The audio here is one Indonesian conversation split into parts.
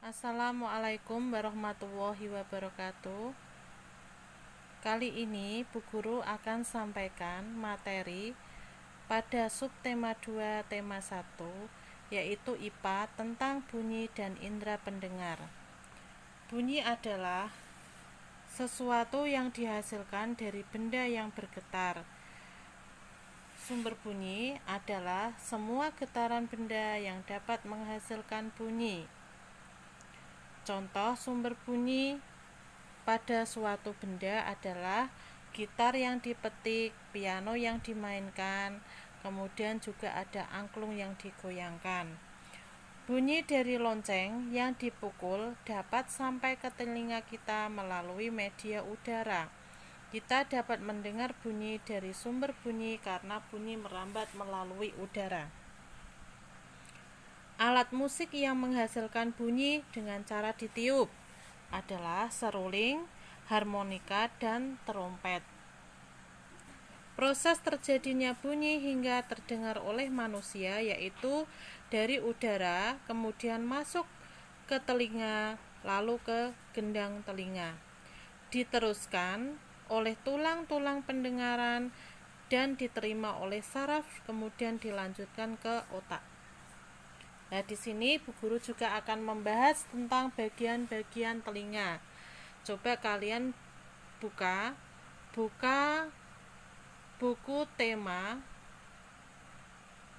Assalamualaikum warahmatullahi wabarakatuh. Kali ini Bu Guru akan sampaikan materi pada subtema 2 tema 1, yaitu IPA tentang bunyi dan indera pendengar. Bunyi adalah sesuatu yang dihasilkan dari benda yang bergetar. Sumber bunyi adalah semua getaran benda yang dapat menghasilkan bunyi. Contoh sumber bunyi pada suatu benda adalah gitar yang dipetik, piano yang dimainkan, kemudian juga ada angklung yang digoyangkan. Bunyi dari lonceng yang dipukul dapat sampai ke telinga kita melalui media udara. Kita dapat mendengar bunyi dari sumber bunyi karena bunyi merambat melalui udara. Alat musik yang menghasilkan bunyi dengan cara ditiup adalah seruling, harmonika, dan trompet. Proses terjadinya bunyi hingga terdengar oleh manusia yaitu dari udara, kemudian masuk ke telinga, lalu ke gendang telinga. Diteruskan oleh tulang-tulang pendengaran dan diterima oleh saraf, kemudian dilanjutkan ke otak. Nah, di sini Bu Guru juga akan membahas tentang bagian-bagian telinga. Coba kalian buka buku tema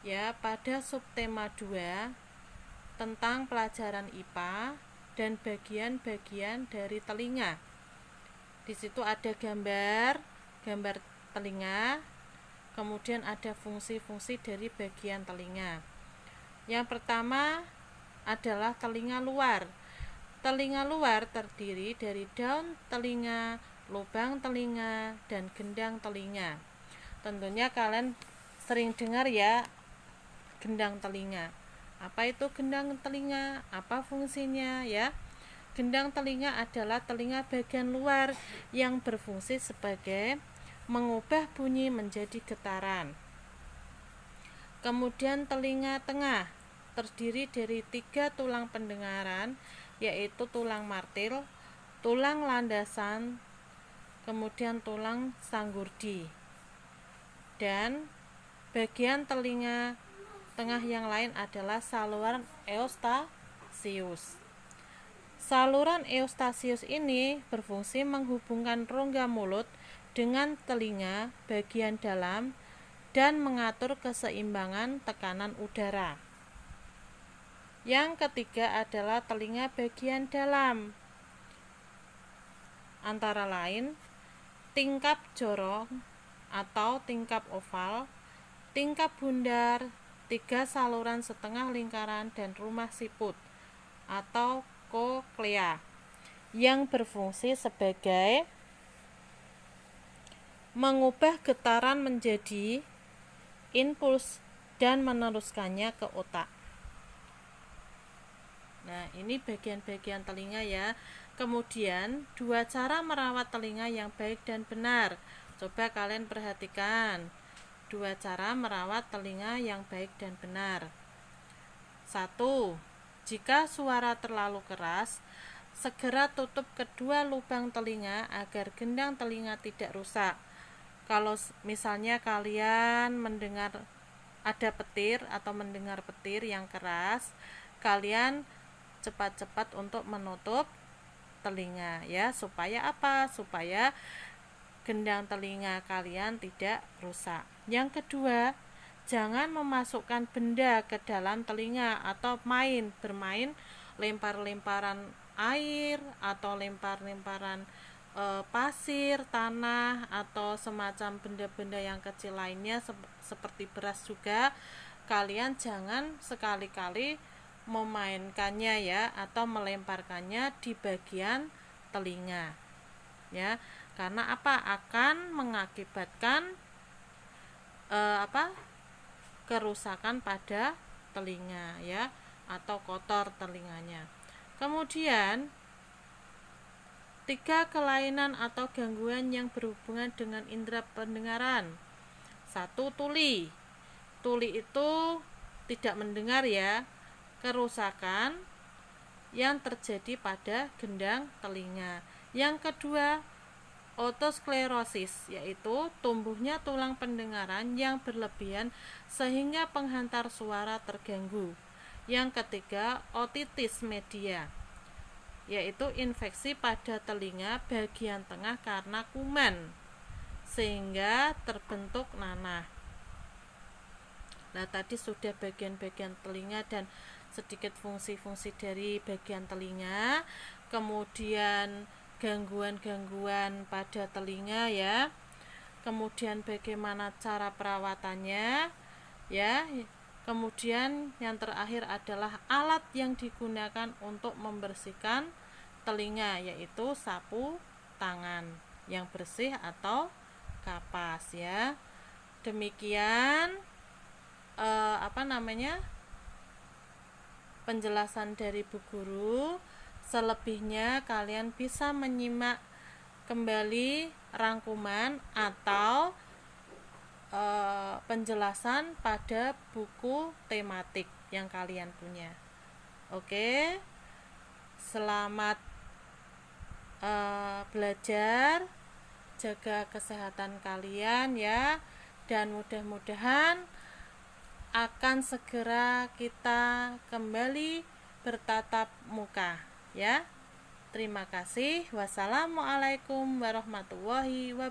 ya pada subtema 2 tentang pelajaran IPA dan bagian-bagian dari telinga. Di situ ada gambar telinga, kemudian ada fungsi-fungsi dari bagian telinga. Yang pertama adalah telinga luar. Telinga luar terdiri dari daun telinga, lubang telinga, dan gendang telinga. Tentunya kalian sering dengar ya gendang telinga. Apa itu gendang telinga? Apa fungsinya ya? Gendang telinga adalah telinga bagian luar yang berfungsi sebagai mengubah bunyi menjadi getaran. Kemudian telinga tengah terdiri dari 3 tulang pendengaran, yaitu tulang martil, tulang landasan, kemudian tulang sanggurdi. Dan bagian telinga tengah yang lain adalah saluran eustasius. Saluran eustasius ini berfungsi menghubungkan rongga mulut dengan telinga bagian dalam dan mengatur keseimbangan tekanan udara. Yang ketiga adalah telinga bagian dalam, antara lain tingkap jorong atau tingkap oval, tingkap bundar, 3 saluran setengah lingkaran, dan rumah siput atau koklea yang berfungsi sebagai mengubah getaran menjadi impuls dan meneruskannya ke otak. Nah, ini bagian-bagian telinga ya. Kemudian 2 cara merawat telinga yang baik dan benar. Coba kalian perhatikan 2 cara merawat telinga yang baik dan benar. 1. Jika suara terlalu keras, segera tutup kedua lubang telinga agar gendang telinga tidak rusak. Kalau misalnya kalian mendengar ada petir atau mendengar petir yang keras, kalian cepat-cepat untuk menutup telinga ya, supaya apa? Supaya gendang telinga kalian tidak rusak. Yang kedua, jangan memasukkan benda ke dalam telinga atau bermain lempar-lemparan air atau lempar-lemparan pasir, tanah, atau semacam benda-benda yang kecil lainnya seperti beras juga. Kalian jangan sekali-kali memainkannya ya atau melemparkannya di bagian telinga ya, karena apa? Akan mengakibatkan kerusakan pada telinga ya, atau kotor telinganya. Kemudian 3 kelainan atau gangguan yang berhubungan dengan indera pendengaran. 1. Tuli. Tuli itu tidak mendengar ya. Kerusakan yang terjadi pada gendang telinga. Yang kedua, otosklerosis, yaitu tumbuhnya tulang pendengaran yang berlebihan sehingga penghantar suara terganggu. Yang ketiga, otitis media, yaitu infeksi pada telinga bagian tengah karena kuman sehingga terbentuk nanah. Nah, tadi sudah bagian-bagian telinga dan sedikit fungsi-fungsi dari bagian telinga. Kemudian gangguan-gangguan pada telinga ya. Kemudian bagaimana cara perawatannya ya. Kemudian yang terakhir adalah alat yang digunakan untuk membersihkan telinga, yaitu sapu tangan yang bersih atau kapas ya. Demikian penjelasan dari Bu Guru. Selebihnya kalian bisa menyimak kembali rangkuman atau penjelasan pada buku tematik yang kalian punya. Oke, selamat belajar, jaga kesehatan kalian ya, dan mudah-mudahan akan segera kita kembali bertatap muka ya. Terima kasih. Wassalamualaikum warahmatullahi wabarakatuh.